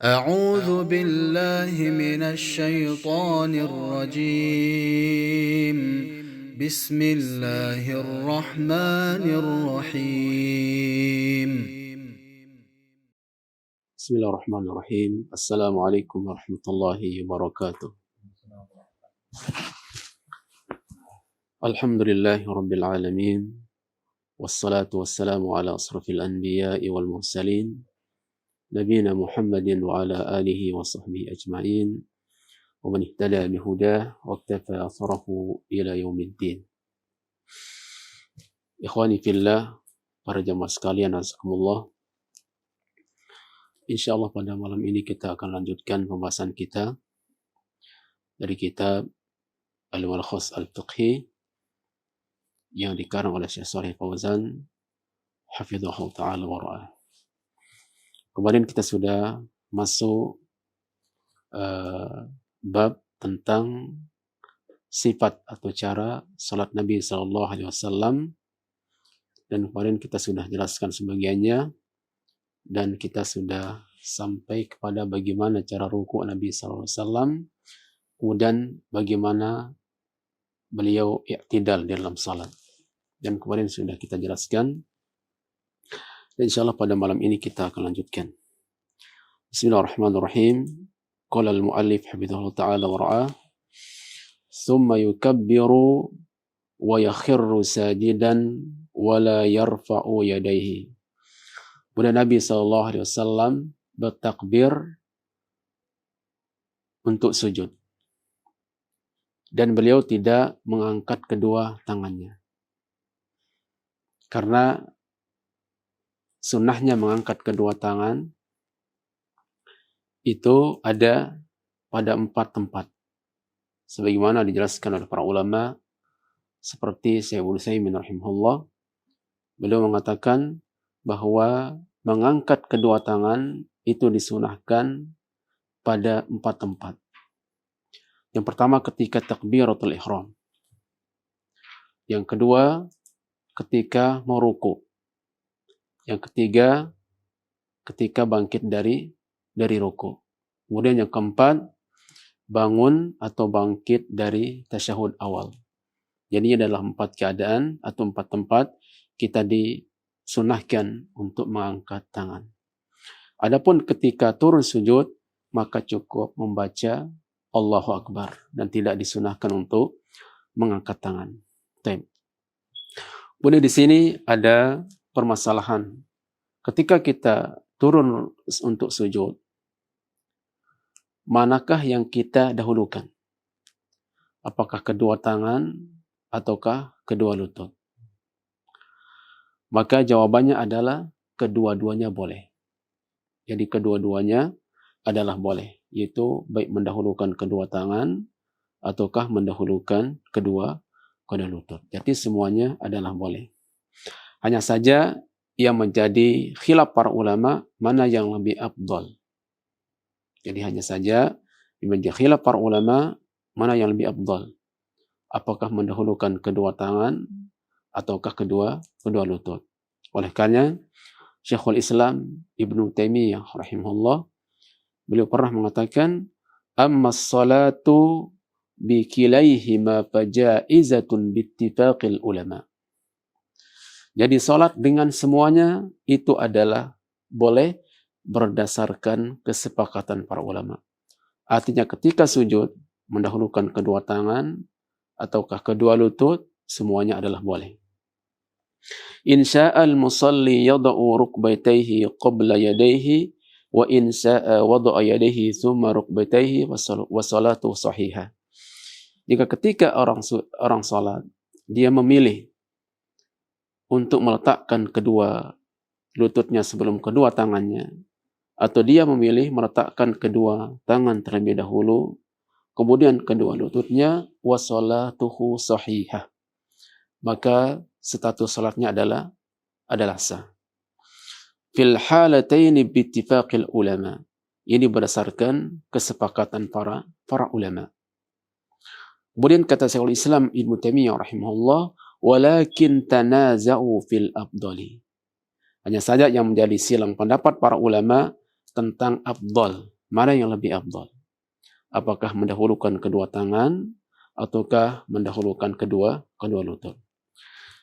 أعوذ بالله من الشيطان الرجيم. بسم الله الرحمن الرحيم. بسم الله الرحمن الرحيم. السلام عليكم ورحمة الله وبركاته. الحمد لله رب العالمين، والصلاة والسلام على أشرف الأنبياء والمرسلين نبينا محمد وعلى آله وصحبه أجمعين ومن اهتدى بهداه واكتفى أثره إلى يوم الدين. Ikhwani fillah, para jamaah sekalian, azakumullah. Insyaallah pada malam ini kita akan lanjutkan pembahasan kita dari kitab Al-Mulakhash Al-Fiqhi yang dikarang oleh Syekh Shalih Fauzan hafizahullah ta'ala wa ra'ah. Kemarin kita sudah masuk bab tentang sifat atau cara salat Nabi SAW, dan kemarin kita sudah jelaskan sebagiannya, dan kita sudah sampai kepada bagaimana cara ruku' Nabi SAW, kemudian bagaimana beliau i'tidal dalam salat, dan kemarin sudah kita jelaskan. Dan insyaallah pada malam ini kita akan lanjutkan. Bismillahirrahmanirrahim. Qala al-muallif hafizahullah ta'ala wa ra'ah, thumma yukabbiru wa yakhirru sajidan wa la yarfa'u yadayhi. Kemudian Nabi SAW bertakbir untuk sujud, dan beliau tidak mengangkat kedua tangannya, karena sunnahnya mengangkat kedua tangan itu ada pada 4 tempat, sebagaimana dijelaskan oleh para ulama seperti Syekh Ibnu Utsaimin rahimahullah. Beliau mengatakan bahwa mengangkat kedua tangan itu disunahkan pada 4 tempat. Yang pertama ketika takbiratul ihram, yang kedua ketika mau ruku', yang ketiga ketika bangkit dari ruku', kemudian yang keempat bangun atau bangkit dari tasyahud awal. Jadi adalah 4 keadaan atau 4 tempat kita disunahkan untuk mengangkat tangan. Adapun ketika turun sujud, maka cukup membaca Allahu Akbar dan tidak disunahkan untuk mengangkat tangan. Kemudian di sini ada permasalahan. Ketika kita turun untuk sujud, manakah yang kita dahulukan? Apakah kedua tangan ataukah kedua lutut? Maka jawabannya adalah kedua-duanya boleh. Jadi kedua-duanya adalah boleh, yaitu baik mendahulukan kedua tangan ataukah mendahulukan kedua lutut. Jadi semuanya adalah boleh. Hanya saja yang menjadi khilaf para ulama mana yang lebih afdal. Jadi hanya saja yang menjadi khilaf para ulama mana yang lebih afdal. Apakah mendahulukan kedua tangan ataukah kedua lutut. Oleh karena Syekhul Islam Ibnu Taimiyah rahimahullah, beliau pernah mengatakan, amma salatu bikilaihima fajaizatun bittifaqil ulama. Jadi salat dengan semuanya itu adalah boleh berdasarkan kesepakatan para ulama. Artinya ketika sujud mendahulukan kedua tangan ataukah kedua lutut, semuanya adalah boleh. In sya'al musalli yada'u rukbatayhi qabla yadayhi wa in sya'a wada'a yadayhi thumma rukbatayhi wa salatu sahihah. Jika ketika orang salat dia memilih untuk meletakkan kedua lututnya sebelum kedua tangannya, atau dia memilih meletakkan kedua tangan terlebih dahulu kemudian kedua lututnya, wa salatuhu sahihah, maka status salatnya adalah sah. Fil halataini bittifaqil ulama. Ini berdasarkan kesepakatan para ulama. Kemudian kata Syekhul Islam Ibnu Taimiyah rahimahullah, walakin tanaza'u fil afdali. Hanya saja yang menjadi silang pendapat para ulama tentang afdal, mana yang lebih afdal. Apakah mendahulukan kedua tangan ataukah mendahulukan kedua lutut.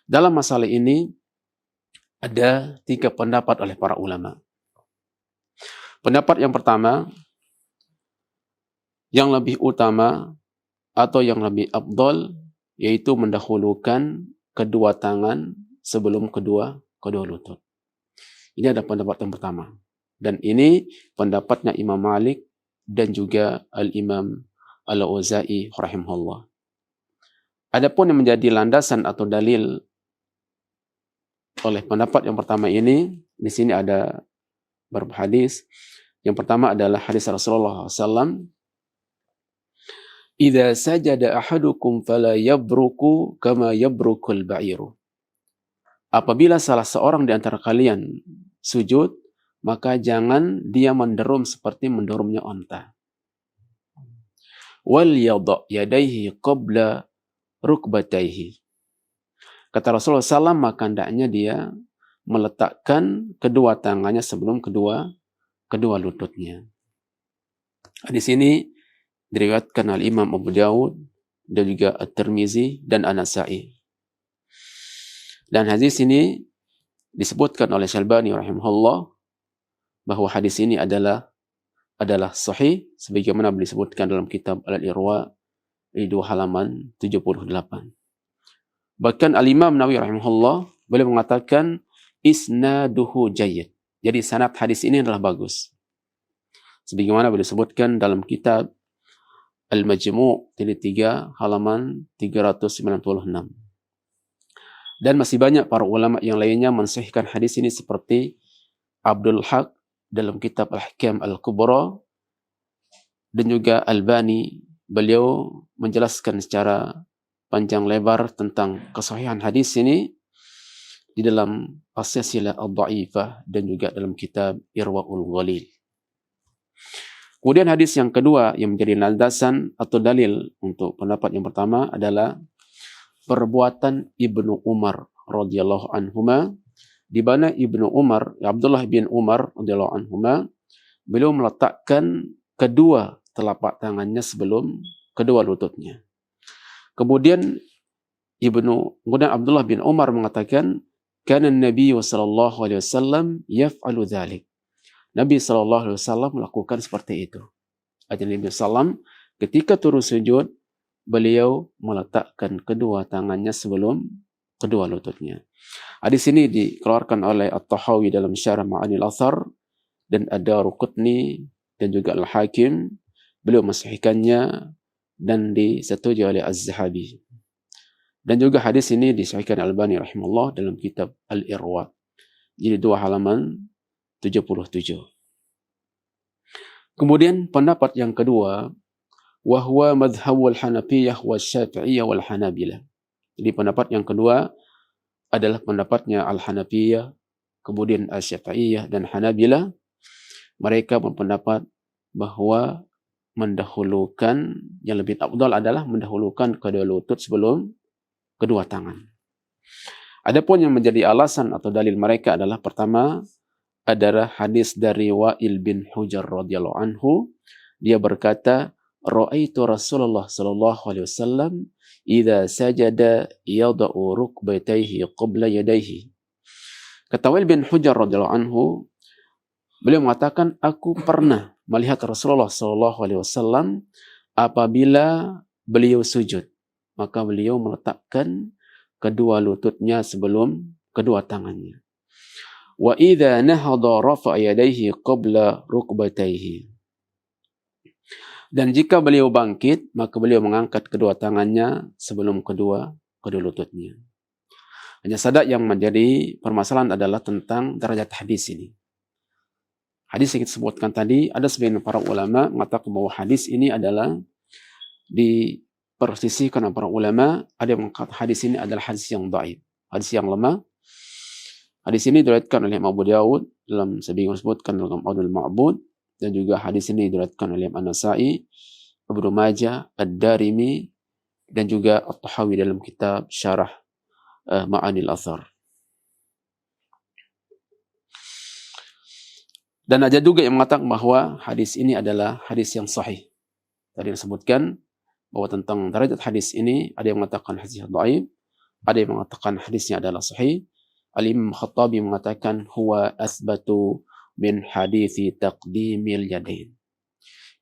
Dalam masalah ini ada 3 pendapat oleh para ulama. Pendapat yang pertama, yang lebih utama atau yang lebih afdal yaitu mendahulukan kedua tangan sebelum kedua lutut. Ini adalah pendapat yang pertama. Dan ini pendapatnya Imam Malik dan juga Al-Imam Al-Auza'i rahimahullah. Adapun yang menjadi landasan atau dalil oleh pendapat yang pertama ini, di sini ada beberapa hadis. Yang pertama adalah hadis Rasulullah SAW. Idza sajada ahadukum fala yabruku kama yabrukul ba'iru. Apabila salah seorang di antara kalian sujud, maka jangan dia menderum seperti menderumnya onta. Wal yadha yadayhi qabla rukbatayhi. Kata Rasulullah SAW, maka hendaknya dia meletakkan kedua tangannya sebelum kedua lututnya. Di sini diriwayatkan oleh Imam Abu Dawud dan juga At-Tirmizi dan An-Nasa'i. Dan hadis ini disebutkan oleh Syalbani rahimahullah bahwa hadis ini adalah sahih sebagaimana disebutkan dalam kitab Al-Irwa di 2 halaman 78. Bahkan Al-Imam Nawawi rahimahullah beliau mengatakan isnaduhu jayyid. Jadi sanad hadis ini adalah bagus. Sebagaimana beliau sebutkan dalam kitab Al-Majmu' jilid 3 halaman 396. Dan masih banyak para ulama yang lainnya mensahihkan hadis ini seperti Abdul Haq dalam kitab Al-Ahkam Al-Kubra dan juga Albani, beliau menjelaskan secara panjang lebar tentang kesahihan hadis ini di dalam As-Silsilah Ad-Dha'ifah dan juga dalam kitab Irwaul Ghalil. Kemudian hadis yang kedua yang menjadi landasan atau dalil untuk pendapat yang pertama adalah perbuatan Ibnu Umar radhiyallahu anhuma, di mana Ibnu Umar, Abdullah bin Umar radhiyallahu anhuma, beliau meletakkan kedua telapak tangannya sebelum kedua lututnya. Kemudian Abdullah bin Umar mengatakan, kana Nabi sallallahu alaihi wasallam yaf'alu dzalik. Nabi sallallahu alaihi wasallam melakukan seperti itu. Artinya Nabi sallam ketika turun sujud, beliau meletakkan kedua tangannya sebelum kedua lututnya. Hadis ini dikeluarkan oleh At-Tahawi dalam Syarah Ma'anil Athar dan Ad-Daraqutni dan juga Al-Hakim. Beliau mensahihkannya dan disetujui oleh Az-Zahabi. Dan juga hadis ini disahihkan Al-Albani rahimahullah dalam kitab Al-Irwa. Jadi 2 halaman 77. Kemudian pendapat yang kedua, wahwa madhhabul Hanafiyah wa Syafi'iyah wal Hanabilah. Jadi pendapat yang kedua adalah pendapatnya Al-Hanafiyah, kemudian Al-Syafi'iyah dan Hanabilah. Mereka berpendapat bahwa mendahulukan, yang lebih afdal adalah mendahulukan kedua lutut sebelum kedua tangan. Adapun yang menjadi alasan atau dalil mereka adalah pertama adalah hadis dari Wa'il bin Hujr radhiyallahu anhu. Dia berkata, ra'aitu Rasulullah sallallahu alaihi wasallam idza sajada yada'u rukbatayhi qabla yadayhi. Kata Wa'il bin Hujr radhiyallahu anhu, beliau mengatakan, aku pernah melihat Rasulullah sallallahu alaihi wasallam apabila beliau sujud, maka beliau meletakkan kedua lututnya sebelum kedua tangannya. Wa idza nahada rafa'a yadayhi qabla rukbatayhi. Dan jika beliau bangkit, maka beliau mengangkat kedua tangannya sebelum kedua lututnya. Hanya saja yang menjadi permasalahan adalah tentang derajat hadis ini. Hadis yang kita sebutkan tadi, ada sebagian para ulama mengatakan bahwa hadis ini adalah dipersisihkan oleh para ulama. Ada yang mengatakan hadis ini adalah hadis yang dhaif, hadis yang lemah. Hadis ini diriwayatkan oleh Imam Abu Dawud dalam sebagaimana disebutkan dalam Aunul Ma'bud, dan juga hadis ini diriwayatkan oleh An-Nasa'i, Ibnu Majah, Ad-Darimi dan juga At-Tahawi dalam kitab Syarah Ma'anil Athar. Dan ada juga yang mengatakan bahwa hadis ini adalah hadis yang sahih. Tadi disebutkan bahwa tentang derajat hadis ini, ada yang mengatakan hadis dhaif, ada yang mengatakan hadisnya adalah sahih. Al-Imam Khattabi mengatakan huwa asbatu min hadithi taqdimil yadain.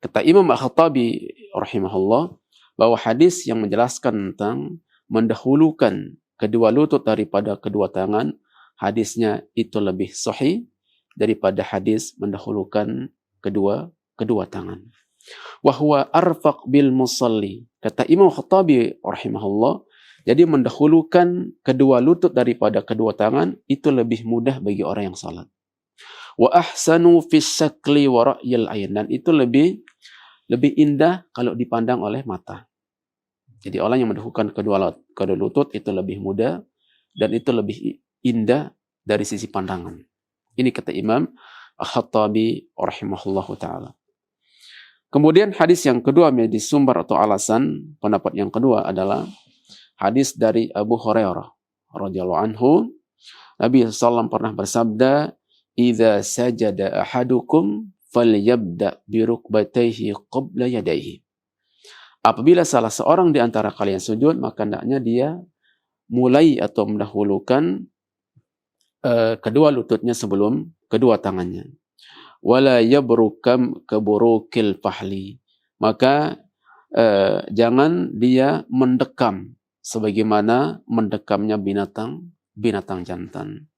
Kata Imam Al-Khattabi rahimahullah bahwa hadis yang menjelaskan tentang mendahulukan kedua lutut daripada kedua tangan, hadisnya itu lebih sahih daripada hadis mendahulukan kedua tangan. Wa huwa arfaq bil musalli. Kata Imam Khattabi rahimahullah, jadi mendahulukan kedua lutut daripada kedua tangan itu lebih mudah bagi orang yang salat. Wa ahsanu fis sakli wa ra'yil ain, dan itu lebih indah kalau dipandang oleh mata. Jadi orang yang mendahulukan kedua lutut itu lebih mudah dan itu lebih indah dari sisi pandangan. Ini kata Imam Al-Khattabi rahimahullahu ta'ala. Kemudian hadis yang kedua menjadi sumber atau alasan pendapat yang kedua adalah hadis dari Abu Hurairah radhiyallahu anhu. Nabi SAW pernah bersabda, "Idza sajada ahadukum falyabda bi rukbatayhi qabla yadayhi." Apabila salah seorang di antara kalian sujud, maka hendaknya dia mulai atau mendahulukan kedua lututnya sebelum kedua tangannya. Wala yabrukam keburukil fahli. Maka jangan dia mendekam sebagaimana mendekamnya binatang jantan.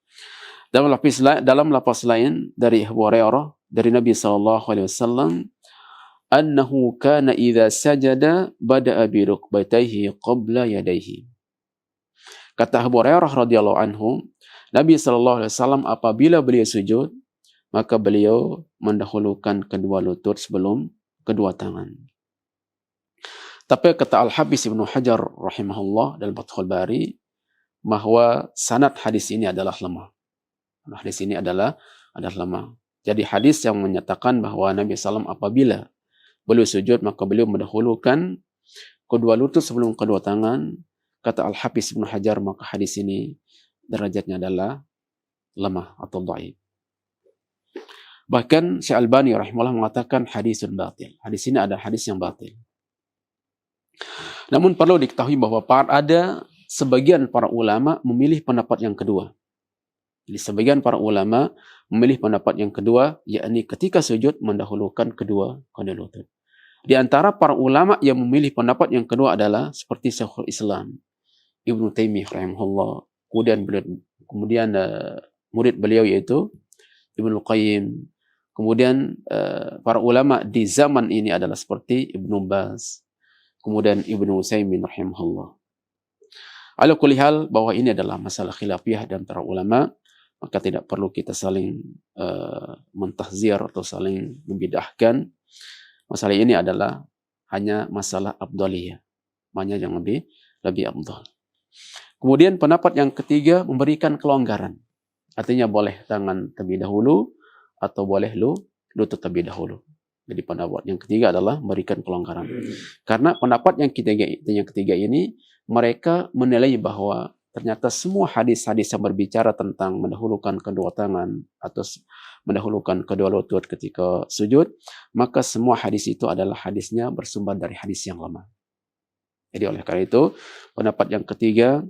Dalam lafaz lain dari Abu Hurairah dari Nabi SAW, annahu kana idza sajada bada'a bi rukbatayhi qabla yadayhi. Kata Abu Hurairah radhiyallahu anhu, Nabi SAW apabila beliau sujud, maka beliau mendahulukan kedua lutut sebelum kedua tangan. Tapi kata Al-Hafiz Ibnu Hajar rahimahullah dalam Fathul Bari, bahwa sanad hadis ini adalah lemah. Hadis ini adalah lemah. Jadi hadis yang menyatakan bahwa Nabi SAW apabila beliau sujud, maka beliau mendahulukan kedua lutut sebelum kedua tangan, kata Al-Hafiz Ibnu Hajar, maka hadis ini derajatnya adalah lemah atau dhaif. Bahkan Syekh Albani rahimahullah mengatakan hadisun batil. Hadis ini adalah hadis yang batil. Namun perlu diketahui bahwa ada sebagian para ulama memilih pendapat yang kedua. Jadi sebagian para ulama memilih pendapat yang kedua, yakni ketika sujud mendahulukan kedua lutut. Di antara para ulama yang memilih pendapat yang kedua adalah seperti Syekhul Islam Ibnu Taimiyah rahimahullah, kemudian murid beliau yaitu Ibnu Qayyim. Kemudian para ulama di zaman ini adalah seperti Ibnu Baz, kemudian Ibnu Utsaimin rahimahullah. Ala kulli hal, bahwa ini adalah masalah khilafiyah dan para ulama, maka tidak perlu kita saling mentahzir atau saling membidahkan. Masalah ini adalah hanya masalah afdaliyah, maknanya yang lebih afdal. Kemudian pendapat yang ketiga memberikan kelonggaran. Artinya boleh tangan terlebih dahulu atau boleh lutut terlebih dahulu. Jadi pendapat yang ketiga adalah memberikan kelonggaran. Karena pendapat yang ketiga ini mereka menilai bahwa ternyata semua hadis-hadis yang berbicara tentang mendahulukan kedua tangan atau mendahulukan kedua lutut ketika sujud, maka semua hadis itu adalah hadisnya bersumber dari hadis yang lemah. Jadi oleh karena itu pendapat yang ketiga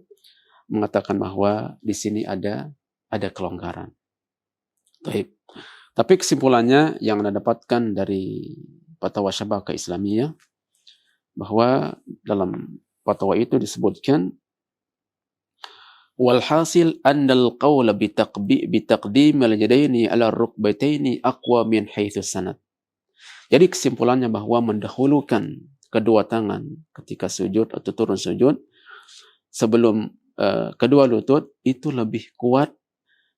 mengatakan bahwa di sini ada kelonggaran. Baik. Tapi kesimpulannya yang Anda dapatkan dari Fatwa Syabakah Islamiyah, bahwa dalam fatwa itu disebutkan walhasil annal qawla bitaqdim al-yadaini ala rukbataini aqwa min haitsu sanad. Jadi kesimpulannya bahwa mendahulukan kedua tangan ketika sujud atau turun sujud sebelum kedua lutut itu lebih kuat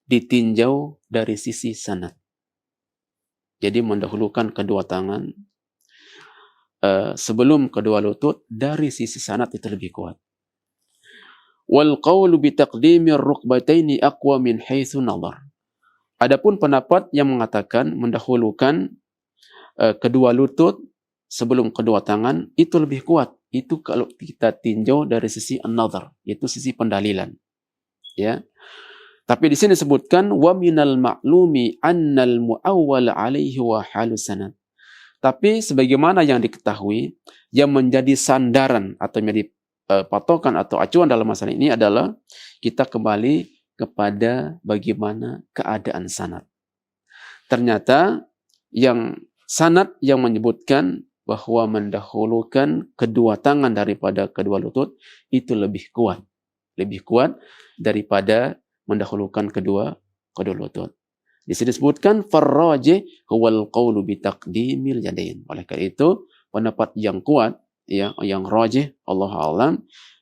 ditinjau dari sisi sanad. Jadi mendahulukan kedua tangan sebelum kedua lutut dari sisi sanad itu lebih kuat. Wal qawlu bi taqdimir rukbataini aqwa min haitsu nadhar. Adapun pendapat yang mengatakan mendahulukan kedua lutut sebelum kedua tangan itu lebih kuat. Itu kalau kita tinjau dari sisi an-nadhar, yaitu sisi pendalilan. Ya. Tapi di sini disebutkan wa minal ma'lumi annal muawwal alaihi wa halus sanad. Tapi sebagaimana yang diketahui, yang menjadi sandaran atau menjadi patokan atau acuan dalam masalah ini adalah kita kembali kepada bagaimana keadaan sanad. Ternyata yang sanad yang menyebutkan bahwa mendahulukan kedua tangan daripada kedua lutut itu lebih kuat daripada mendahulukan kedua lutut. Di sini disebutkan farrajih huwal qawlu bitaqdimil yadain. Oleh karena itu pendapat yang kuat yang rajih Allah alam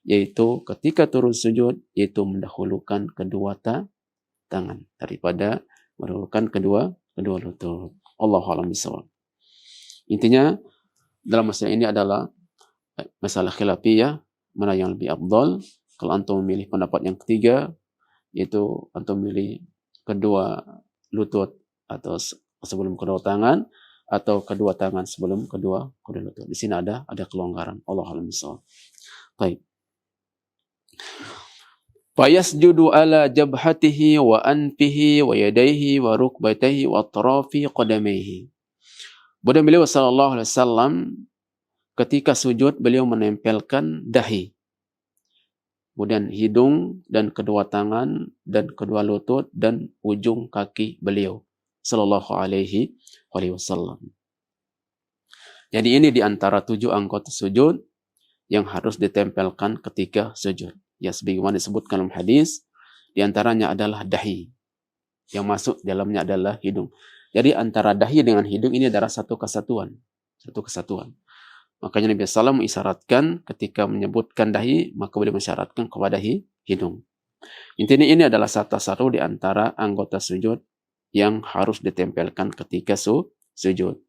yaitu ketika turun sujud yaitu mendahulukan kedua tangan daripada mendahulukan kedua lutut. Allah alam bisawab. Intinya dalam masalah ini adalah masalah khilafiyah, mana yang lebih afdal. Kalau antum memilih pendapat yang ketiga yaitu antum memilih kedua lutut atau sebelum kedua tangan atau kedua tangan sebelum kedua lutut. Di sini ada kelonggaran. Allah alam bisawab. Baik. Fayasjudu ala jabhatihi wa anfihi wa yadayhi wa rukbatayhi wa atrafi qadamaihi. Kemudian beliau sallallahu alaihi wasallam ketika sujud beliau menempelkan dahi, kemudian hidung dan kedua tangan dan kedua lutut dan ujung kaki beliau sallallahu alaihi wasallam. Jadi ini di antara 7 anggota sujud yang harus ditempelkan ketika sujud. Ya sebagaimana disebutkan dalam hadis, di antaranya adalah dahi. Yang masuk dalamnya adalah hidung. Jadi antara dahi dengan hidung ini adalah satu kesatuan. Makanya Nabi SAW mengisyaratkan ketika menyebutkan dahi, maka beliau mensyaratkan kepada hidung. Intinya ini adalah satu di antara anggota sujud yang harus ditempelkan ketika sujud.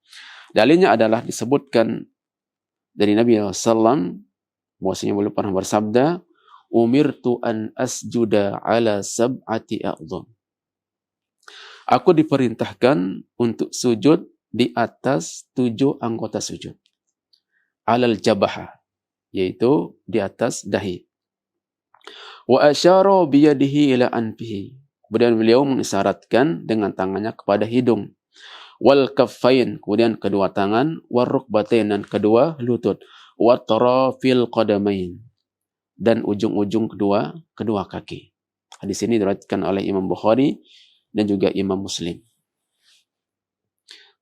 Dalilnya adalah disebutkan dari Nabi SAW, bahwasanya beliau pernah bersabda, umirtu an asjuda ala sab'ati a'dham. Aku diperintahkan untuk sujud di atas 7 anggota sujud. Alal jabahah, yaitu di atas dahi. Wa asyara biyadihi ila anfihi. Kemudian beliau mengisyaratkan dengan tangannya kepada hidung. Wal kaffain, kemudian kedua tangan. Wal rukbatain, dan kedua lutut. Wa tarafil qadamain, dan ujung-ujung kedua kaki. Hadis ini diriwayatkan oleh Imam Bukhari dan juga Imam Muslim.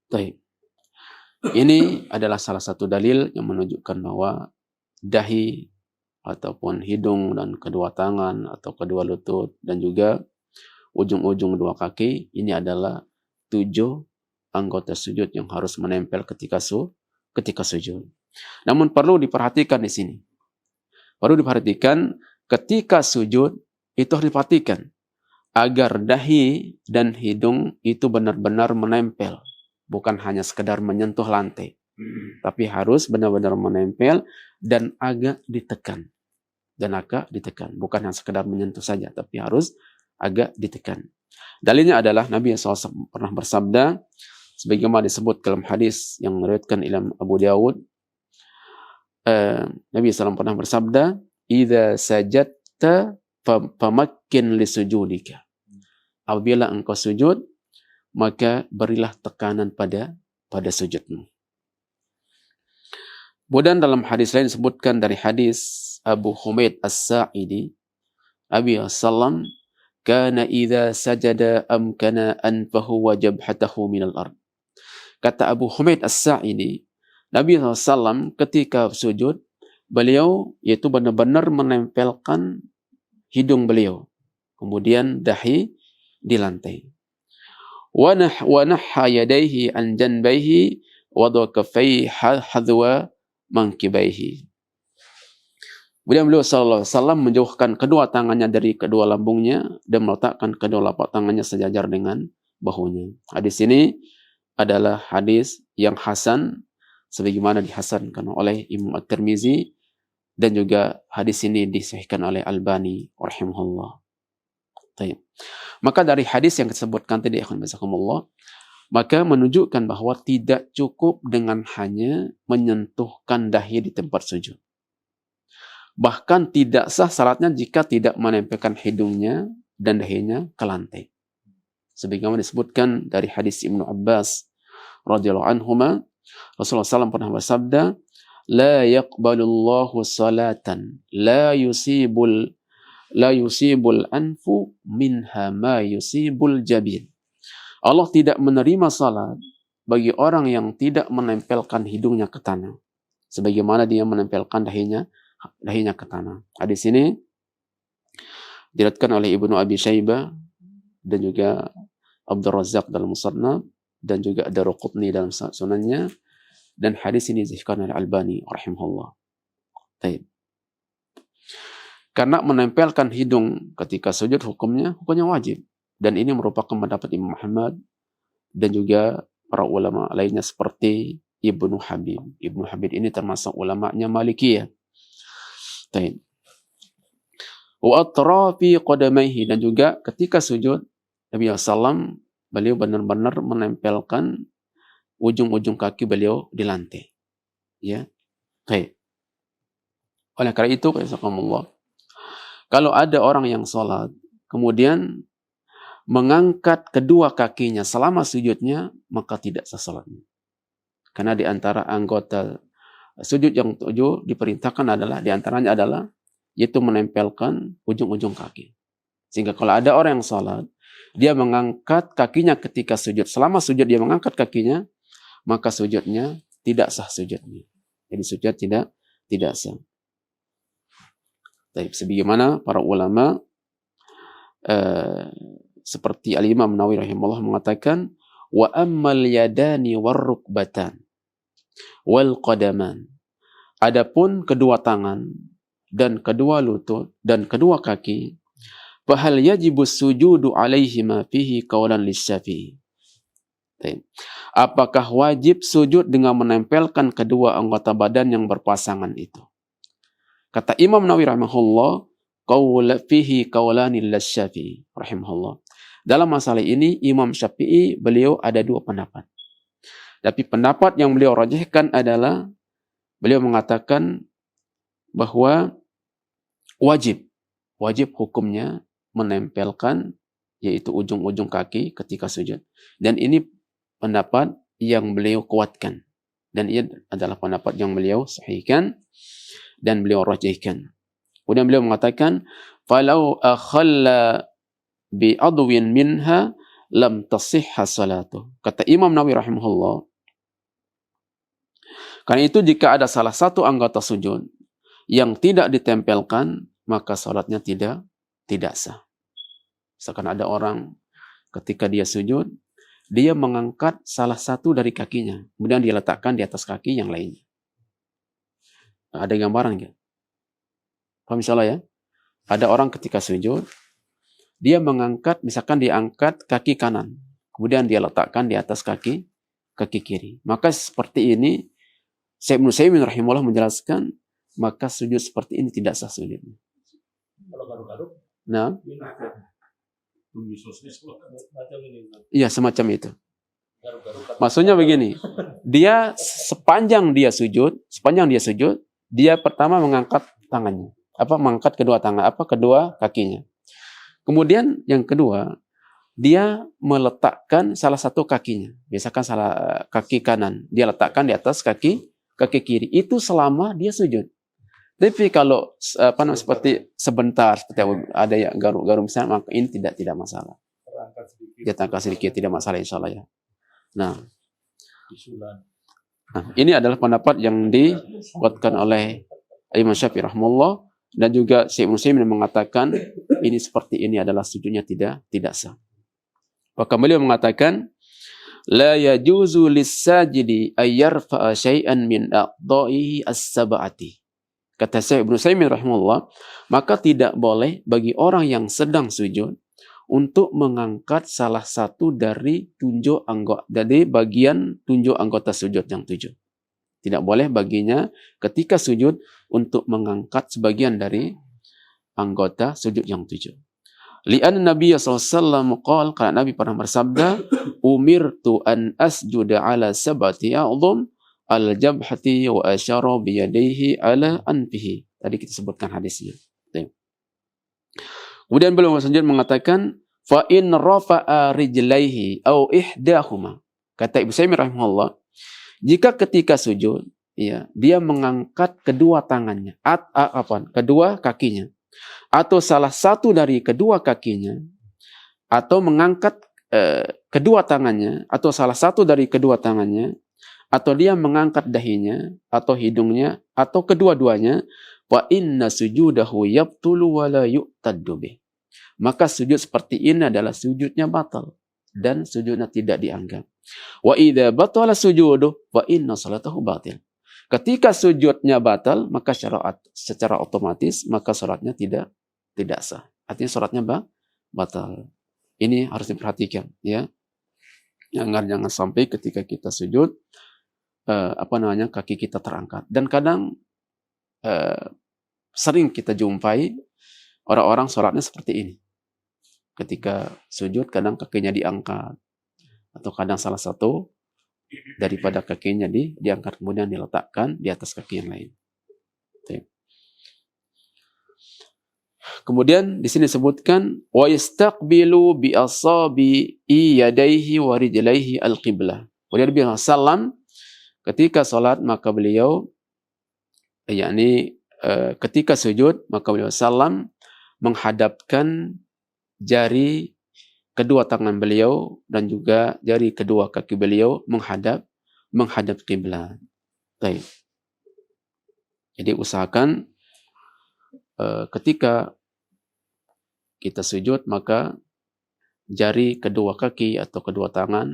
Baik. Ini adalah salah satu dalil yang menunjukkan bahwa dahi ataupun hidung dan kedua tangan atau kedua lutut dan juga ujung-ujung dua kaki ini adalah 7 anggota sujud yang harus menempel ketika sujud. Namun perlu diperhatikan di sini. Perlu diperhatikan ketika sujud itu harus diperhatikan agar dahi dan hidung itu benar-benar menempel. Bukan hanya sekedar menyentuh lantai. Tapi harus benar-benar menempel dan agak ditekan. Bukan hanya sekedar menyentuh saja, tapi harus agak ditekan. Dalilnya adalah Nabi SAW pernah bersabda, sebagaimana disebut dalam hadis yang meriwayatkan Imam Abu Dawud, Nabi SAW pernah bersabda, "Idza sajadta famakkin li sujudika." Apabila engkau sujud, maka berilah tekanan pada sujudmu. Kemudian dalam hadis lain disebutkan dari hadis Abu Humaid As-Sa'idi, Nabi SAW, "Kana idza sajada amkana anfahu wa jabhatahu minal ard." Kata Abu Humaid As-Sa'idi, Nabi SAW ketika sujud, beliau yaitu benar-benar menempelkan hidung beliau, kemudian dahi di lantai. Wa nahha yadayhi an janbayhi wa dhakafai hadwa mankibaihi. Kemudian beliau sallallahu alaihi wasallam menjauhkan kedua tangannya dari kedua lambungnya dan meletakkan kedua telapak tangannya sejajar dengan bahunya. Hadis ini adalah hadis yang hasan sebagaimana dihasankan oleh Imam At-Tirmizi dan juga hadis ini disahihkan oleh Albani rahimahullah. Baik. Maka dari hadis yang disebutkan tadi maka menunjukkan bahwa tidak cukup dengan hanya menyentuhkan dahi di tempat sujud. Bahkan tidak sah salatnya jika tidak menempelkan hidungnya dan dahinya ke lantai. Sebagaimana disebutkan dari hadis Ibnu Abbas radhiyallahu anhuma, Rasulullah SAW pernah bersabda, la yaqbalullahu salatan la yusibul anfu minha ma yusibul jabin. Allah tidak menerima salat bagi orang yang tidak menempelkan hidungnya ke tanah, sebagaimana dia menempelkan dahinya ke tanah. Hadis ini diriwayatkan oleh Ibnu Abi Syaibah dan juga Abdul Razzaq dalam Musannaf dan juga Ad-Darqutni dalam sunannya, dan hadis ini disahihkan oleh Albani rahimahullah. Baik. Karena menempelkan hidung ketika sujud hukumnya wajib, dan ini merupakan pendapat Imam Ahmad dan juga para ulama lainnya seperti Ibnu Habib. Ibnu Habib ini termasuk ulamanya Malikiyah. Baik. Wa atrafi qadamaihi, dan juga ketika sujud Nabi SAW beliau benar-benar menempelkan ujung-ujung kaki beliau di lantai. Ya. Baik. Oleh karena itu, kalau ada orang yang sholat kemudian mengangkat kedua kakinya selama sujudnya, maka tidak sah sholatnya. Karena di antara anggota sujud yang 7 diperintahkan adalah, di antaranya adalah yaitu menempelkan ujung-ujung kaki. Sehingga kalau ada orang yang sholat, dia mengangkat kakinya ketika sujud, selama sujud dia mengangkat kakinya, maka sujudnya tidak sah sujudnya. Jadi sujud tidak sah. Tapi sebagaimana para ulama seperti Al-Imam Nawawi rahimahullah mengatakan, wa ammal yadani warrukbatan wal qadaman. Adapun kedua tangan dan kedua lutut dan kedua kaki, fahal yajibus sujudu alaihima fihi qaulan lisyafi'i. Apakah wajib sujud dengan menempelkan kedua anggota badan yang berpasangan itu? Kata Imam Nawawi rahimahullah, fihi qaulani lisyafi'i rahimahullah. Dalam masalah ini Imam Syafi'i beliau ada 2 pendapat. Tapi pendapat yang beliau rajihkan adalah beliau mengatakan bahwa wajib hukumnya menempelkan yaitu ujung-ujung kaki ketika sujud. Dan ini pendapat yang beliau kuatkan, dan ia adalah pendapat yang beliau sahihkan dan beliau rajihkan. Kemudian beliau mengatakan, falau akhalla bi adwin minha lam tasihha salatuh. Kata Imam Nawawi rahimahullah, karena itu jika ada salah satu anggota sujud yang tidak ditempelkan, maka salatnya tidak sah. Misalkan ada orang ketika dia sujud, dia mengangkat salah satu dari kakinya, kemudian dia letakkan di atas kaki yang lainnya. Ada gambaran enggak? Paham salah ya? Ada orang ketika sujud, dia mengangkat, misalkan dia angkat kaki kanan, kemudian dia letakkan di atas kaki kiri. Maka seperti ini, Syekh Ibnu Utsaimin rahimahullah menjelaskan, maka sujud seperti ini tidak sah sujudnya. Kalau garuk-garuk, nah, iya semacam itu. Maksudnya begini, dia sepanjang dia sujud, dia pertama mengangkat tangannya, mengangkat kedua tangan, kedua kakinya. Kemudian yang kedua, dia meletakkan salah satu kakinya, biasakan kaki kanan, dia letakkan di atas kaki kiri. Itu selama dia sujud. Tapi kalau seperti sebentar, seperti ada yang garuk-garuk misalnya, maka ini tidak masalah. Dia angkat sedikit, tidak masalah insyaallah ya. Nah, ini adalah pendapat yang dikuatkan oleh Imam Syafi'i rahimahullah, dan juga Syekh Ibnu Utsaimin mengatakan ini seperti ini adalah sujudnya tidak sah. Maka beliau mengatakan, la yajuzu lis-sajidi ay yarfa'a syai'an min a'dha'ihi as-sab'ati. Kata Syekh Ibnu Utsaimin rahimahullah, maka tidak boleh bagi orang yang sedang sujud untuk mengangkat salah satu dari bagian tunjuk anggota sujud yang 7. Tidak boleh baginya ketika sujud untuk mengangkat sebagian dari anggota sujud yang 7. Li'an Nabi SAW qala, karena Nabi pernah bersabda, umirtu an asjuda ala sab'ati a'dham al-jabhati wa asyara biyadaihi ala anfihi. Tadi kita sebutkan hadisnya. Kemudian beliau selanjutnya mengatakan fa in rafa'a rijlaihi au ihdahuma. Kata Ibnu Utsaimin rahimahullah, jika ketika sujud ya, dia mengangkat kedua tangannya kedua kakinya atau salah satu dari kedua kakinya atau mengangkat kedua tangannya atau salah satu dari kedua tangannya atau dia mengangkat dahinya atau hidungnya atau kedua-duanya, wa inna sujudahu yabtulu wa la yu'taddu bih. Maka sujud seperti ini adalah sujudnya batal dan sujudnya tidak dianggap. Wa idza batala sujuduh wa inna salatahu batil. Ketika sujudnya batal, maka secara otomatis maka salatnya tidak sah. Artinya salatnya batal. Ini harus diperhatikan ya. Jangan sampai ketika kita sujud kaki kita terangkat. Dan kadang sering kita jumpai orang-orang sholatnya seperti ini. Ketika sujud kadang kakinya diangkat. Atau kadang salah satu daripada kakinya diangkat kemudian diletakkan di atas kaki yang lain. Kemudian di sini disebutkan wa yastaqbilu bi asabi yadayhi wa rijlaihi al-qiblah. Kemudian Nabi sallam ketika salat maka beliau ketika sujud maka beliau sallam menghadapkan jari kedua tangan beliau dan juga jari kedua kaki beliau menghadap kiblat. Baik. Jadi usahakan ketika kita sujud maka jari kedua kaki atau kedua tangan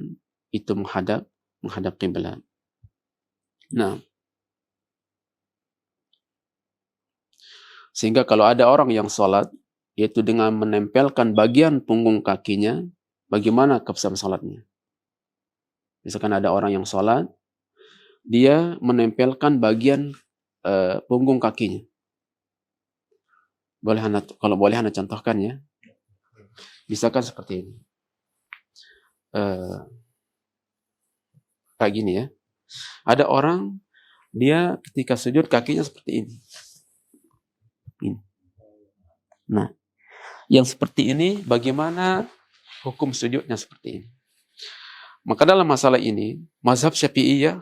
itu menghadap kiblat. Nah, sehingga kalau ada orang yang sholat yaitu dengan menempelkan bagian punggung kakinya, bagaimana keabsahan sholatnya? Misalkan ada orang yang sholat, dia menempelkan bagian punggung kakinya. Kalau boleh anda contohkan ya. Misalkan seperti ini. Kayak gini ya. Ada orang, dia ketika sujud kakinya seperti ini. Nah, yang seperti ini bagaimana hukum sujudnya seperti ini? Maka dalam masalah ini, mazhab Syafi'iyah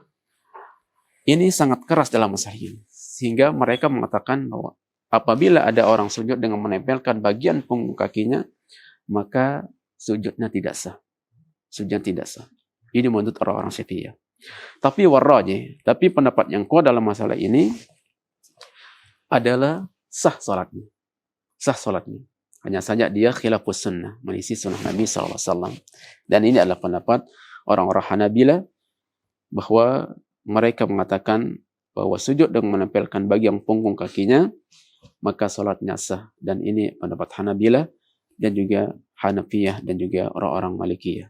ini sangat keras dalam masalah ini. Sehingga mereka mengatakan bahwa apabila ada orang sujud dengan menempelkan bagian punggung kakinya, maka sujudnya tidak sah. Sujudnya tidak sah. Ini menurut orang-orang Syafi'iyah. Tapi tapi pendapat yang kuat dalam masalah ini adalah sah salatnya. Sah salatnya. Hanya saja dia khilafus sunnah, menisi sunnah Nabi SAW. Dan ini adalah pendapat orang-orang Hanabilah bahwa mereka mengatakan bahwa sujud dengan menempelkan bagian punggung kakinya maka salatnya sah. Dan ini pendapat Hanabilah dan juga Hanafiyah dan juga orang-orang Malikiyah.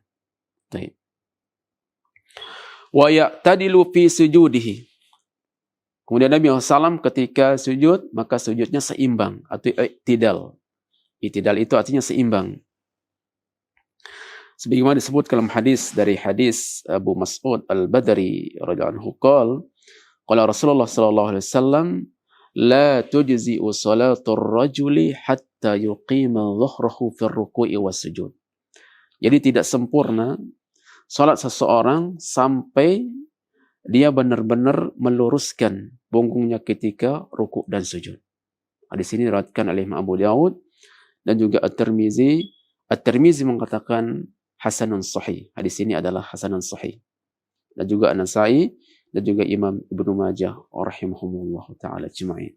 Baik. Wa ya'tadilu fi sujudihi. Kemudian Nabi SAW ketika sujud, maka sujudnya seimbang atau i'tidal. I'tidal itu artinya seimbang. Sebagaimana disebut dalam hadis dari hadis Abu Mas'ud Al-Badri radhiyallahu anhu qala Rasulullah sallallahu alaihi wasallam la tujzi'u salatur rajuli hatta yuqima dhuhrahu fi ar-ruku'i was sujud. Jadi tidak sempurna salat seseorang sampai dia benar-benar meluruskan punggungnya ketika rukuk dan sujud. Hadis ini diriwayatkan oleh Imam Abu Dawud dan juga At-Tirmizi. At-Tirmizi mengatakan hasanun sahih. Hadis ini adalah hasanun sahih. Dan juga An-Nasa'i dan juga Imam Ibnu Majah rahimahumullah taala ajma'in.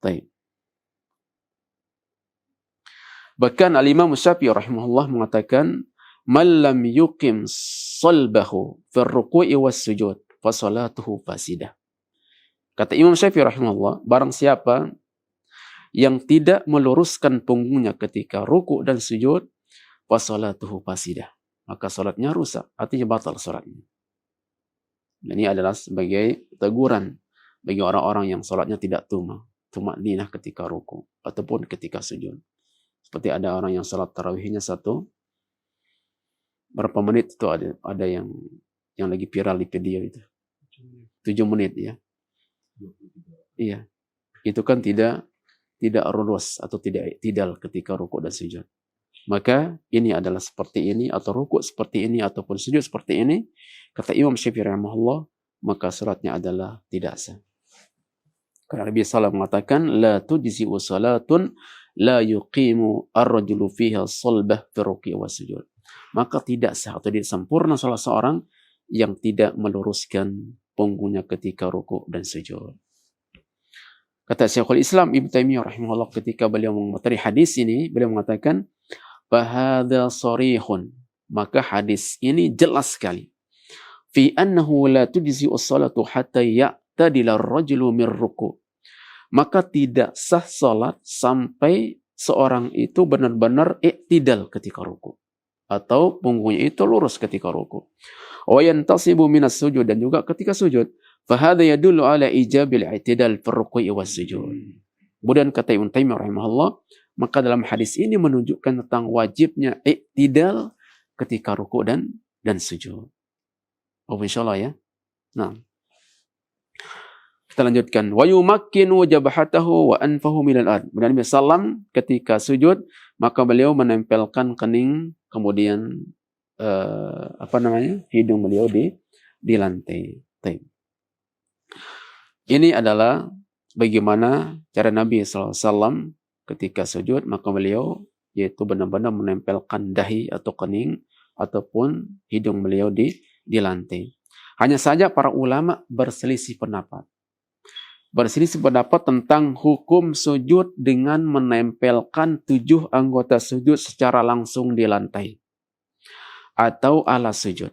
Baik. Bahkan Al-Imam Syafi'i rahimahullah mengatakan man lam yuqim salbahu fi ar-ruku'i was sujud fa salatuhu fasidah. Kata Imam Syafi'i rahimahullah, barang siapa yang tidak meluruskan punggungnya ketika ruku' dan sujud fa salatuhu fasidah, maka salatnya rusak, artinya batal salatnya. Ini adalah sebagai teguran bagi orang-orang yang salatnya tidak tumakninah ketika ruku' ataupun ketika sujud. Seperti ada orang yang salat tarawihnya berapa menit itu ada yang lagi viral di video itu. 7 menit ya. Iya. Itu kan tidak tidak lurus atau tidak i'tidal ketika rukuk dan sujud. Maka ini adalah seperti ini, atau rukuk seperti ini, ataupun sujud seperti ini, kata Imam Syafi'i rahimahullah, maka salatnya adalah tidak sah. Karena Nabi SAW mengatakan, la tujzi'u salatun la yuqimu ar-rajulu fiha salbah fi ruku' wa sujud. Maka tidak sah atau tidak sempurna salah seorang yang tidak meluruskan punggungnya ketika rukuk dan sujud. Kata Syekhul Islam Ibnu Taimiyah rahimahullah ketika beliau mengomentari hadis ini, beliau mengatakan, "Fahadha sharihun." Maka hadis ini jelas sekali. Fi annahu la tujzi'u as-salatu hatta ya'tadila ar-rajulu min ruku'. Maka tidak sah salat sampai seorang itu benar-benar i'tidal ketika ruku, atau punggungnya itu lurus ketika ruku. Wa yantasibu minas sujud, dan juga ketika sujud. Fahadha yadullu ala ijabil i'tidal fi ruku'i was sujud. Kemudian kata Ibnu Taimiyah rahimahullah, maka dalam hadis ini menunjukkan tentang wajibnya i'tidal ketika ruku dan sujud. Oh, insyaallah ya. Nah, kita lanjutkan. Wa yumakkinu jabhatahu wa anfahu minal ard. Nabi sallam ketika sujud, maka beliau menempelkan kening, kemudian hidung beliau di lantai. Ini adalah bagaimana cara Nabi SAW ketika sujud, maka beliau yaitu benar-benar menempelkan dahi atau kening ataupun hidung beliau di lantai. Hanya saja para ulama berselisih pendapat. Berselisih pendapat tentang hukum sujud dengan menempelkan 7 anggota sujud secara langsung di lantai atau alas sujud.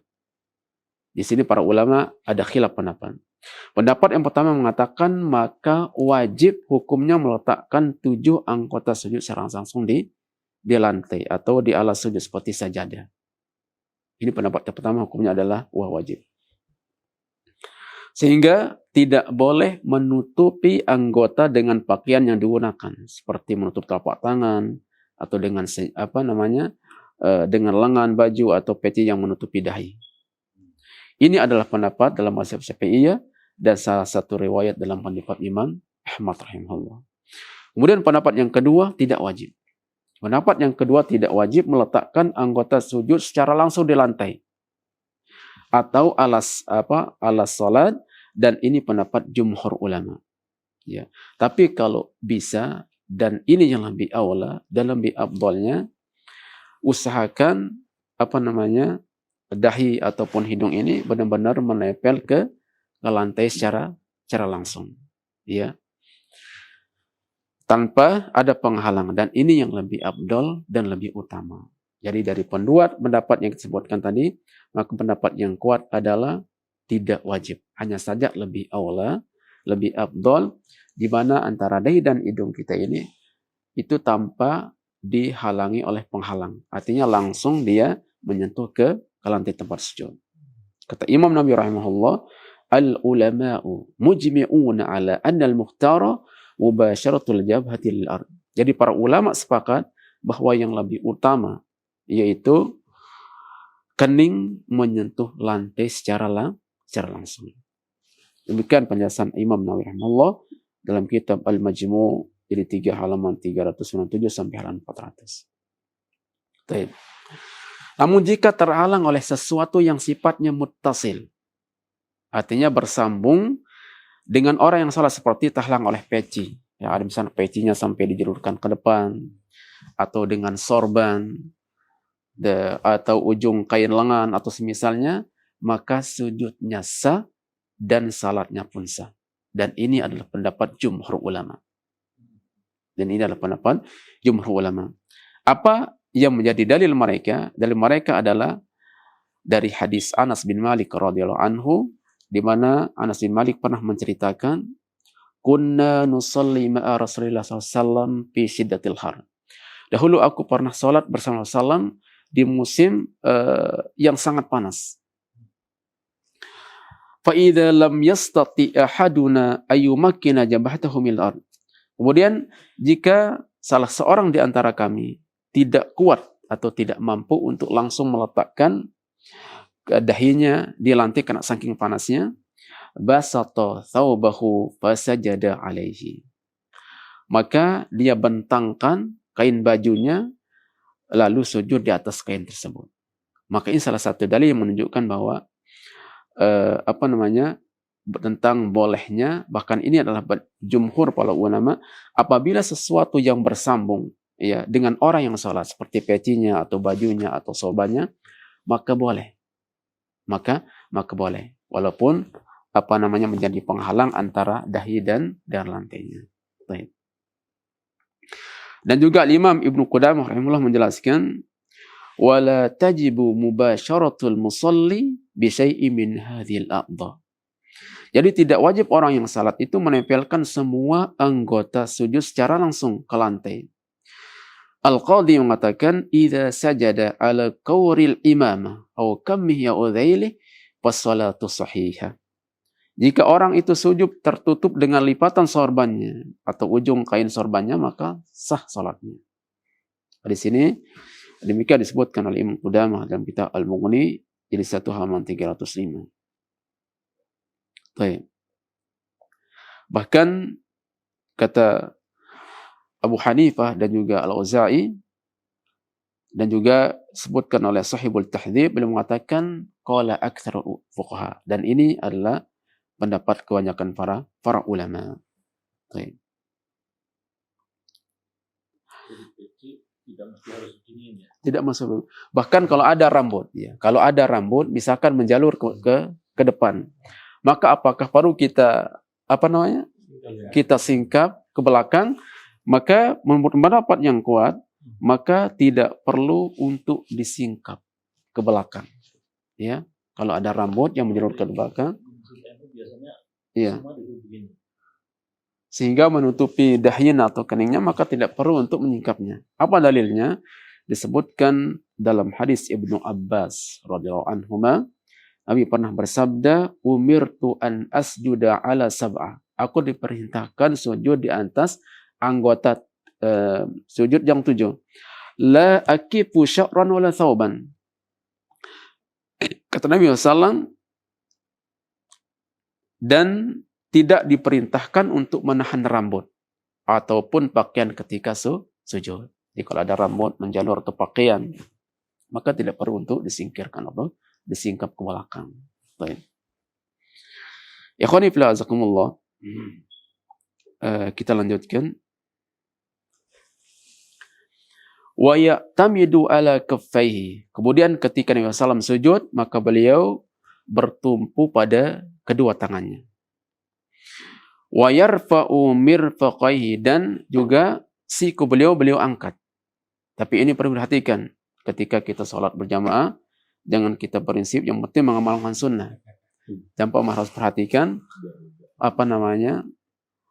Di sini para ulama ada khilaf pendapat. Pendapat yang pertama mengatakan maka wajib hukumnya meletakkan 7 anggota sujud secara langsung di lantai atau di alas sujud seperti sajadah. Ini pendapat yang pertama, hukumnya adalah wajib. Sehingga tidak boleh menutupi anggota dengan pakaian yang digunakan, seperti menutup telapak tangan atau dengan dengan lengan baju atau peci yang menutupi dahi. Ini adalah pendapat dalam mazhab Syafi'iyah dan salah satu riwayat dalam pendapat Imam Ahmad rahimahullah. Kemudian pendapat yang kedua tidak wajib. Pendapat yang kedua tidak wajib meletakkan anggota sujud secara langsung di lantai atau alas salat, dan ini pendapat jumhur ulama. Ya. Tapi kalau bisa, dan ini yang lebih aula dan lebih afdalnya, usahakan dahi ataupun hidung ini benar-benar menempel ke lantai secara langsung, ya, tanpa ada penghalang, dan ini yang lebih afdal dan lebih utama. Jadi dari pendapat yang disebutkan tadi, maka pendapat yang kuat adalah tidak wajib, hanya saja lebih aula, lebih afdal, di mana antara dahi dan hidung kita ini itu tanpa dihalangi oleh penghalang. Artinya langsung dia menyentuh ke lantai tempat sujud. Kata Imam Nawawi rahimahullah, al-ulama'u mujmi'una ala anna al-mukhtara mubasharatul jabhati lil ard. Jadi para ulama sepakat bahwa yang lebih utama yaitu kening menyentuh lantai secara langsung. Demikian penjelasan Imam Nawawi rahimahullah dalam kitab Al-Majmu' jadi 3 halaman 397 sampai halaman 400. Baik. Namun jika terhalang oleh sesuatu yang sifatnya muttasil, artinya bersambung dengan orang yang salah, seperti terhalang oleh peci, ya ada misalnya pecinya sampai dijulurkan ke depan, atau dengan sorban, atau ujung kain lengan atau semisalnya, maka sujudnya sah dan salatnya pun sah. Dan ini adalah pendapat jumhur ulama. Apa yang menjadi dalil mereka? Dalil mereka adalah dari hadis Anas bin Malik radhiyallahu anhu, di mana Anas bin Malik pernah menceritakan, kunna nusalli ma'a Rasulillah SAW fi syiddatil har. Dahulu aku pernah salat bersama Rasulullah di musim yang sangat panas. Fa idza lam yastati ahaduna ayyumakkina jabhatahu min al-ard. Kemudian jika salah seorang di antara kami tidak kuat atau tidak mampu untuk langsung meletakkan dahinya di lantai karena saking panasnya, basata thawbahu fasajada alaihi. maka dia bentangkan kain bajunya lalu sujud di atas kain tersebut. Maka ini salah satu dalil yang menunjukkan bahwa tentang bolehnya, bahkan ini adalah jumhur para ulama, apabila sesuatu yang bersambung ya dengan orang yang salat seperti pecinya atau bajunya atau sorbannya, maka boleh. Maka boleh. Walaupun menjadi penghalang antara dahi dan lantainya. Baik. Dan juga Imam Ibnu Qudamah rahimahullah menjelaskan wala tajibu mubasyaratul musalli bi syai'in min hadhil a'dha. Jadi tidak wajib orang yang salat itu menempelkan semua anggota sujud secara langsung ke lantai. Al-Qadhi mengatakan idza sajada ala qawril imamah aw kammihi aw dhaili fassalatu sahihah. Jika orang itu sujud tertutup dengan lipatan sorbannya atau ujung kain sorbannya, maka sah salatnya. Di sini demikian disebutkan oleh Imam Qudamah dalam kitab Al-Mughni jilid 1 halaman 305. Baik. Bahkan kata Abu Hanifah dan juga Al-Auza'i dan juga sebutkan oleh Sahibul Tahdhib, beliau mengatakan qala aktsarul fuqaha, dan ini adalah pendapat kebanyakan para ulama. Baik. Tidak masuk. Bahkan kalau ada rambut, ya. Kalau ada rambut misalkan menjalur ke depan, maka apakah perlu kita kita singkap ke belakang? Maka menurut pendapat yang kuat, maka tidak perlu untuk disingkap ke belakang. Ya, kalau ada rambut yang menjalur ke belakang, iya, sehingga menutupi dahinya atau keningnya, maka tidak perlu untuk menyingkapnya. Apa dalilnya? Disebutkan dalam hadis Ibnu Abbas radhiyallahu anhuma, Nabi pernah bersabda, umirtu an asjuda ala sab'ah. Aku diperintahkan sujud di atas anggota sujud yang 7. La akifu sya'ran wala thawban. Kata Nabi SAW, dan tidak diperintahkan untuk menahan rambut ataupun pakaian ketika sujud. Jadi kalau ada rambut menjalur ke pakaian, maka tidak perlu untuk disingkirkan atau disingkap ke belakang. Baik. Ikhwani fillah azakumullah. Kita lanjutkan. Wa ya'tamidu ala kaffaihi. Kemudian ketika Nabi SAW sujud, maka beliau bertumpu pada kedua tangannya. Wa yarfa'u mirfaqaihi, dan juga siku beliau angkat. Tapi ini perlu diperhatikan ketika kita sholat berjamaah, jangan kita prinsip yang penting mengamalkan sunnah. Tanpa harus perhatikan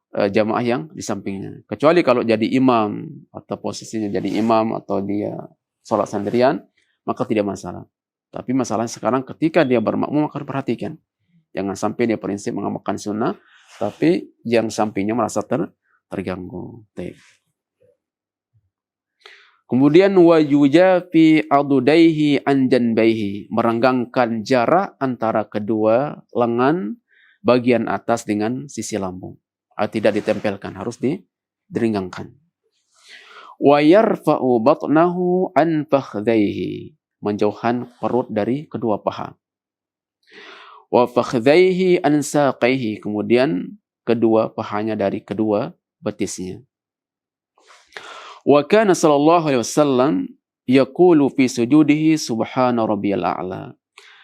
jamaah yang di sampingnya. Kecuali kalau jadi imam atau posisinya jadi imam atau dia sholat sendirian, maka tidak masalah. Tapi masalahnya sekarang ketika dia bermakmum, maka perhatikan. Jangan sampai dia prinsip mengamalkan sunnah, tapi yang sampingnya merasa terganggu. Kemudian wa yujafi adudaihi an janbaihi, merenggangkan jarak antara kedua lengan bagian atas dengan sisi lambung. Tidak ditempelkan, harus diringgangkan. Wa yarfa'u batnahu an fakhdhaihi, menjauhkan perut dari kedua paha. Wa fakhdhaihi an saqaihi, kemudian kedua pahanya dari kedua betisnya. Wa kana sallallahu alaihi wasallam yaqulu fi sujudihi subhana rabbiyal a'la.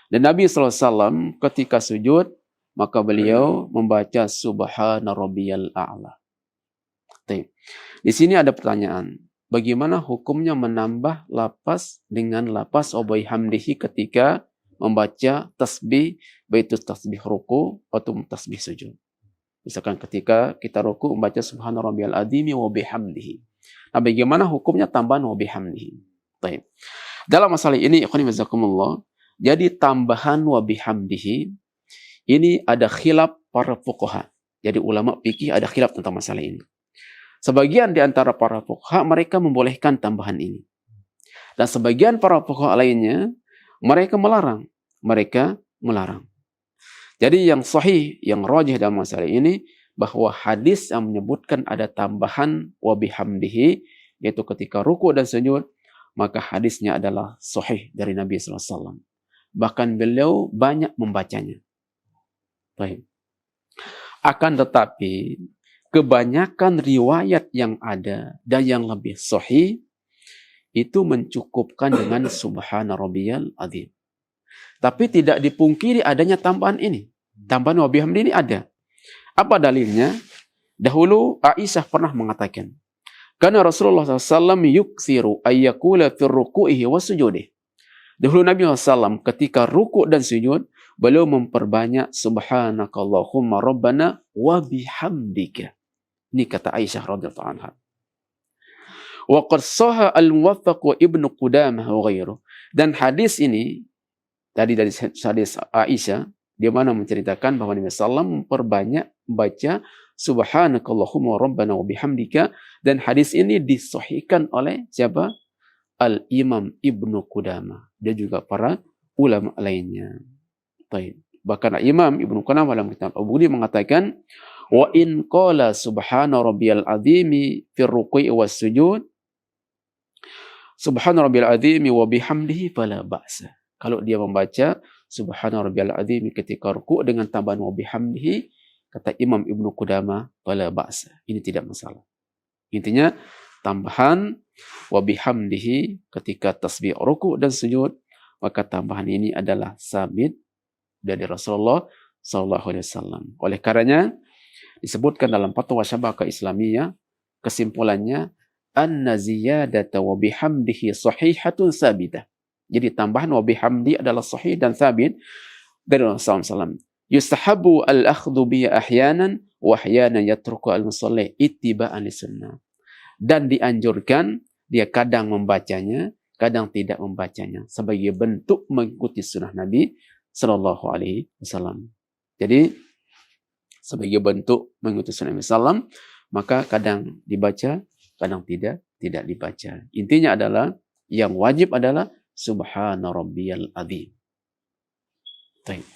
Dan Nabi sallallahu alaihi wasallam ketika sujud, maka beliau membaca subhana rabbiyal a'la. Di sini ada pertanyaan, bagaimana hukumnya menambah lapas dengan lapas wa bihamdihi ketika membaca tasbih, baik itu tasbih ruku atau tasbih sujud. Misalkan ketika kita ruku membaca subhana rabbiyal azimi wa bihamdihi. Nah, bagaimana hukumnya tambahan wa bihamdihi? Baik. Dalam masalah ini, ikhwan jazakumullah, jadi tambahan wa bihamdihi ini ada khilaf para fuqaha. Jadi ulama fikih ada khilaf tentang masalah ini. Sebagian di antara para fuqaha mereka membolehkan tambahan ini. Dan sebagian para fuqaha lainnya mereka melarang. Jadi yang sahih, yang rajih dalam masalah ini, bahwa hadis yang menyebutkan ada tambahan wa bihamdihi, yaitu ketika ruku' dan sujud, maka hadisnya adalah sahih dari Nabi SAW. Bahkan beliau banyak membacanya. Baik. Akan tetapi, kebanyakan riwayat yang ada dan yang lebih sahih, itu mencukupkan dengan Subhana Rabbiyal Azim. Tapi tidak dipungkiri adanya tambahan ini. Tambahan wa bihamdi ini ada. Apa dalilnya? Dahulu Aisyah pernah mengatakan, karena Rasulullah SAW yukthiru ayyakula fir ruku'ihi wa sujudih. Dahulu Nabi SAW ketika ruku' dan sujud, beliau memperbanyak subhanakallahumma rabbana wa bihamdika. Ini kata Aisyah radhiyallahu anha. Wa qad sahha al-Muwaffaq wa Ibnu Qudamah wa ghairuh. Dan hadis ini tadi dari hadis Aisyah, di mana menceritakan bahwa Nabi SAW memperbanyak membaca subhanakallahumma rabbana wa bihamdika, dan hadis ini disahihkan oleh siapa? Al-Imam Ibnu Qudamah dan juga para ulama lainnya. Baik. Bahkan Imam Ibnu Qudamah dalam kitab Al-Bukhari mengatakan, wa in qala subhana rabbiyal azimi fir ruku'i was sujud, subhana rabbiyal azimi wa bihamdihi fala ba'sa. Kalau dia membaca subhana rabbiyal azimi ketika ruku' dengan tambahan wa bihamdihi, kata Imam Ibnu Qudamah, fala ba'sa. Ini tidak masalah. Intinya tambahan wa bihamdihi ketika tasbih ruku' dan sujud, maka tambahan ini adalah sabit dari Rasulullah SAW. Oleh karenanya disebutkan dalam Fatwa Syabakah Islamiyah, kesimpulannya anna ziyadata wa bihamdihi sahihatun sabitah. Jadi tambahan wa bihamdi adalah sahih dan sabit dari Rasulullah SAW. Yustahabu al-akhdhu bihi ahyanan wa ahyanan yatruku al-musalli ittiba'an lis-sunnah. Dan dianjurkan dia kadang membacanya, kadang tidak membacanya sebagai bentuk mengikuti sunnah Nabi sallallahu alaihi wasallam. Jadi sebagai bentuk mengikuti sunnah Nabi sallam, maka kadang dibaca, kadang tidak dibaca. Intinya adalah yang wajib adalah subhana rabbiyal azim. Baik.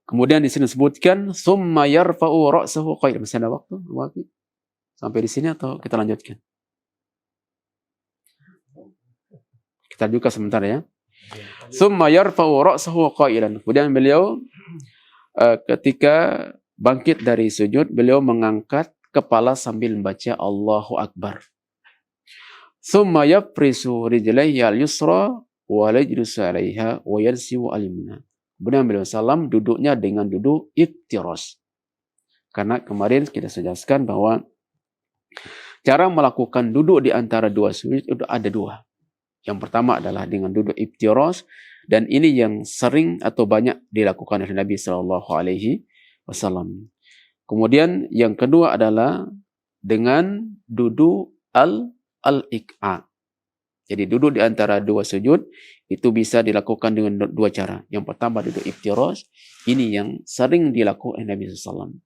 Kemudian di sini disebutkan summa yarfa'u ra'sahu qailan. Masih ada waktu? Sampai di sini atau kita lanjutkan? Kita juga sebentar ya. Summa yarfa'u ra'sahu qailan. Kemudian beliau ketika bangkit dari sujud, beliau mengangkat kepala sambil membaca Allahu Akbar. Summa yafrisu rijlaihi al-yusra wa yajlisu 'alaiha wa yarsiu al-yumna. Kemudian beliau salam duduknya dengan duduk iftiras. Karena kemarin kita sudah jelaskan bahwa cara melakukan duduk di antara dua sujud itu ada dua. Yang pertama adalah dengan duduk iftiras, dan ini yang sering atau banyak dilakukan oleh Nabi Sallallahu Alaihi Wasallam. Kemudian yang kedua adalah dengan duduk al-iqa. Jadi duduk di antara dua sujud itu bisa dilakukan dengan dua cara. Yang pertama duduk iftiras, ini yang sering dilakukan oleh Nabi SAW.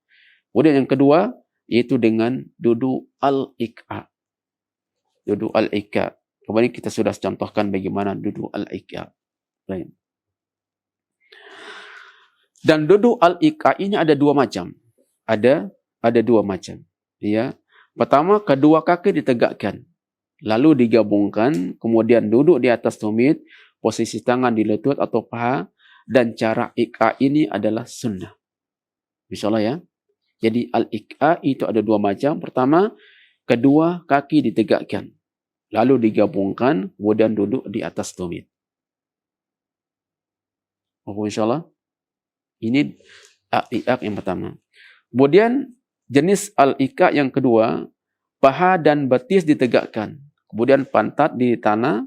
Kemudian yang kedua yaitu dengan duduk al-iqa. Duduk al-iqa. Kemarin kita sudah contohkan bagaimana duduk al-iqa. Baik. Dan duduk al-iqa ini ada dua macam. Ada dua macam. Ya. Pertama, kedua kaki ditegakkan. Lalu digabungkan, kemudian duduk di atas tumit, posisi tangan di lutut atau paha, dan cara iqa ini adalah sunnah. Insyaallah ya. Jadi al-iqa itu ada dua macam. Pertama, kedua kaki ditegakkan. Lalu digabungkan, kemudian duduk di atas tumit. Oh, insyaallah. Ini al-iqa yang pertama. Kemudian jenis al-iqa yang kedua, paha dan betis ditegakkan. Kemudian pantat di tanah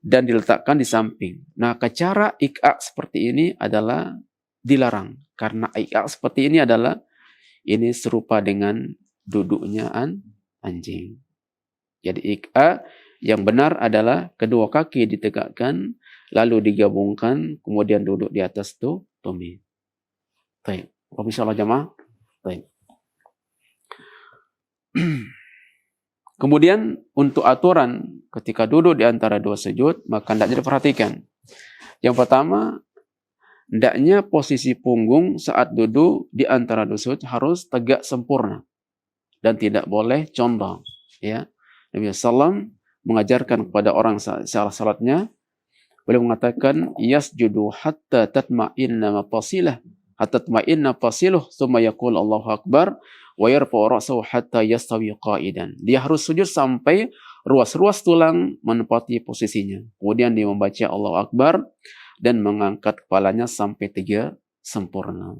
dan diletakkan di samping. Nah, cara iqa seperti ini adalah dilarang. Karena iqa seperti ini adalah ini serupa dengan duduknya anjing. Jadi iqa yang benar adalah kedua kaki ditegakkan, lalu digabungkan, kemudian duduk di atas tumit. Baik. Insyaallah jamaah. Baik. Kemudian untuk aturan ketika duduk di antara dua sujud, maka hendaknya diperhatikan. Yang pertama, hendaknya posisi punggung saat duduk di antara dua sujud harus tegak sempurna dan tidak boleh condong. Ya, Nabi SAW mengajarkan kepada orang salatnya, beliau mengatakan yasjudu hatta tatma'inna mafasilah, hatta tatma'inna fasiluh, thumma yaqul Allahu akbar wa yarfa'u ra'sahu hatta yastawi qa'idan. Dia harus sujud sampai ruas-ruas tulang menempati posisinya. Kemudian dia membaca Allahu akbar dan mengangkat kepalanya sampai tegak sempurna.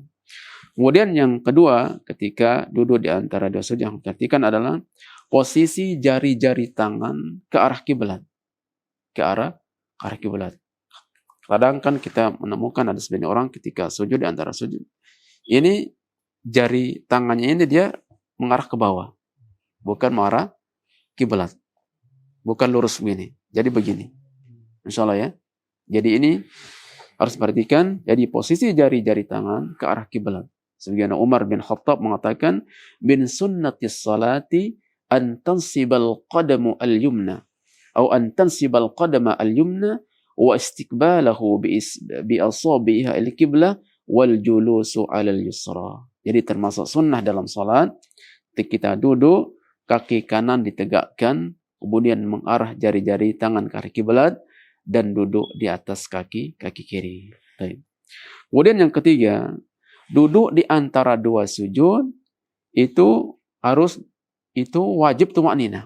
Kemudian yang kedua, ketika duduk di antara dua sujud yang diperhatikan adalah posisi jari-jari tangan ke arah kiblat. Ke arah kiblat. Kadang kan kita menemukan ada sebagian orang ketika sujud di antara sujud. Ini jari tangannya ini dia mengarah ke bawah. Bukan mengarah kiblat. Bukan lurus begini. Jadi begini. Insya Allah ya. Jadi ini harus perhatikan. Jadi posisi jari-jari tangan ke arah kiblat. Sebagaimana Umar bin Khattab mengatakan, min sunnatis salati an tansibal qadamu al-yumna atau an tansibal qadama al-yumna wa istiqbalahu bi asabiha al-qiblah wal julusu 'ala al-yusra. Jadi termasuk sunnah dalam salat, kita duduk kaki kanan ditegakkan, kemudian mengarah jari-jari tangan ke arah kiblat dan duduk di atas kaki kiri. Baik. Kemudian yang ketiga, duduk di antara dua sujud itu wajib tumakninah.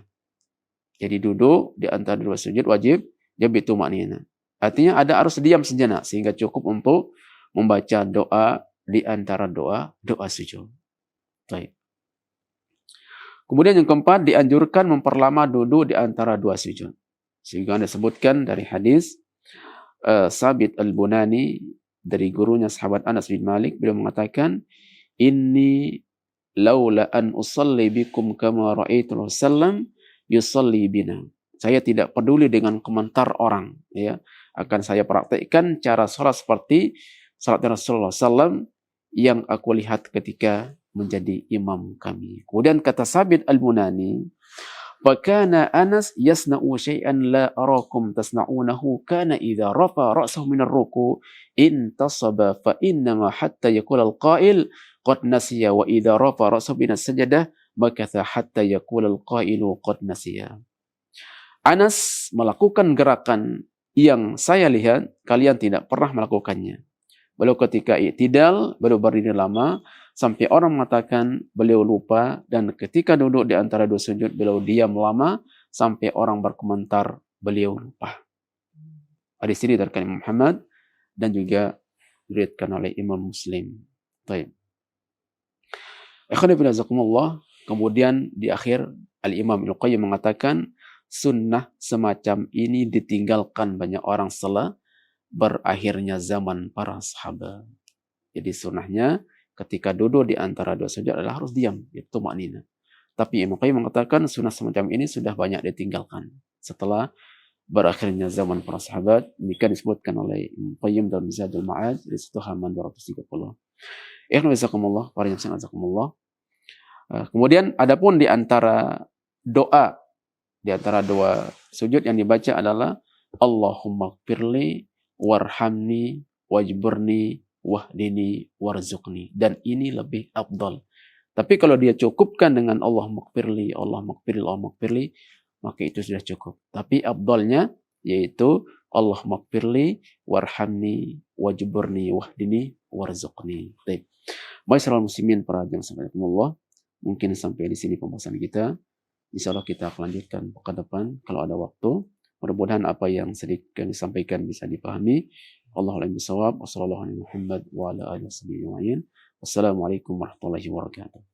Jadi duduk di antara dua sujud wajib tumakninah. Artinya harus diam sejenak sehingga cukup untuk membaca doa di antara doa sujud. Baik. Kemudian yang keempat, dianjurkan memperlama duduk di antara dua sujud. Sehingga disebutkan dari hadis Sabit Al-Bunani dari gurunya sahabat Anas bin Malik, beliau mengatakan, inni laula an usalli bikum kama ra'aitu Rasulullah yusalli bina. Saya tidak peduli dengan komentar orang, ya. Akan saya praktekkan cara salat seperti salat Rasulullah SAW yang aku lihat ketika menjadi imam kami. Kemudian kata Sabit Al-Bunani, fakana Anas yasna'u syai'an la arakum tasna'unahu, kana idza rafa ra'sahu min ar-ruku' intasaba fa innama hatta yaqul al-qa'il qad nasiya wa idza rafa ra'sahu min as-sajdah makatha hatta yaqul al-qa'ilu qad nasiya. Anas melakukan gerakan yang saya lihat kalian tidak pernah melakukannya. Beliau ketika i'tidal, beliau berdiri lama sampai orang mengatakan beliau lupa, dan ketika duduk di antara dua sujud beliau diam lama sampai orang berkomentar beliau lupa. Hadis ini dari Imam Muhammad dan juga diriwayatkan oleh Imam Muslim. Baik. Kemudian di akhir Al-Imam Ibnu Qayyim mengatakan sunnah semacam ini ditinggalkan banyak orang setelah berakhirnya zaman para sahabat. Jadi sunnahnya ketika duduk di antara dua sujud adalah harus diam, itu maknina. Tapi Imam Qayyim mengatakan sunnah semacam ini sudah banyak ditinggalkan setelah berakhirnya zaman para sahabat. Demikian disebutkan oleh Imam Qayyim dalam Zadul Ma'ad di 1 halaman 230. Para yang sangat jazakumullah. Kemudian adapun di antara doa di antara dua sujud yang dibaca adalah Allahumma gfirli warhamni wajburni wahdini warzuqni, dan ini lebih afdal. Tapi kalau dia cukupkan dengan Allah maghfirli, maka itu sudah cukup. Tapi afdalnya yaitu Allah maghfirli warhamni wajburni wahdini warzuqni. Baik. Masyaallah muslimin para jamaah sekalian, mungkin sampai di sini pembahasan kita. Insyaallah kita akan lanjutkan pekan depan kalau ada waktu. Mudah-mudahan apa yang sedikit disampaikan bisa dipahami. Allahu a'lam bishawab. Wassallallahu alaihi Muhammad wa ala alihi wasallam. Wassalamualaikum warahmatullahi wabarakatuh.